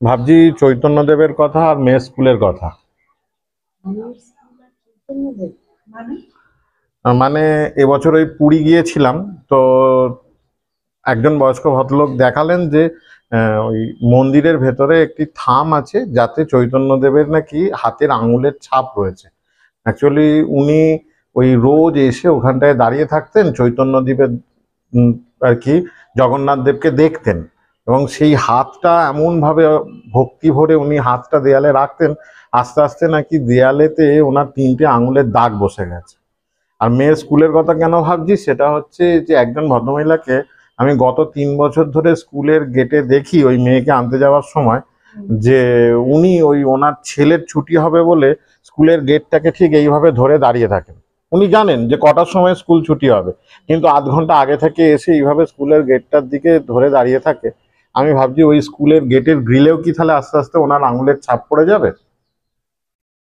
ভাবছি চৈতন্যদেবের কথা আর মেয়ে স্কুলের কথা। মানে এবছর ওই পুরী গিয়েছিলাম তো, একজন বয়স্ক ভদ্রলোক দেখালেন যে ওই মন্দিরের ভেতরে একটি থাম আছে যাতে চৈতন্যদেবের নাকি হাতের আঙুলের ছাপ রয়েছে। অ্যাকচুয়ালি উনি ওই রোজ এসে ওখানটায় দাঁড়িয়ে থাকতেন, চৈতন্যদেবের আর কি জগন্নাথ দেবকে দেখতেন, এবং সেই হাতটা এমন ভাবে ভক্তি ভরে উনি হাতটা দেয়ালে রাখতেন, আস্তে আস্তে নাকি দেয়ালেতে ওনার 3টে আঙুলের দাগ বসে গেছে। আর মেয়ের স্কুলের কথা কেন ভাবছি সেটা হচ্ছে যে একজন ভদ্রমহিলাকে আমি গত 3 বছর ধরে স্কুলের গেটে দেখি ওই মেয়েকে আনতে যাওয়ার সময়, যে উনি ওই ওনার ছেলের ছুটি হবে বলে স্কুলের গেটটাকে ঠিক এইভাবে ধরে দাঁড়িয়ে থাকেন। উনি জানেন যে কটার সময় স্কুল ছুটি হবে, কিন্তু আধ ঘন্টা আগে থেকে এসে এইভাবে স্কুলের গেটটার দিকে ধরে দাঁড়িয়ে থাকে। আমি ভাবছি ওই স্কুলের গেটের গ্রিলেও কি তাহলে আস্তে আস্তে ওনার আঙুলের ছাপ পড়ে যাবে।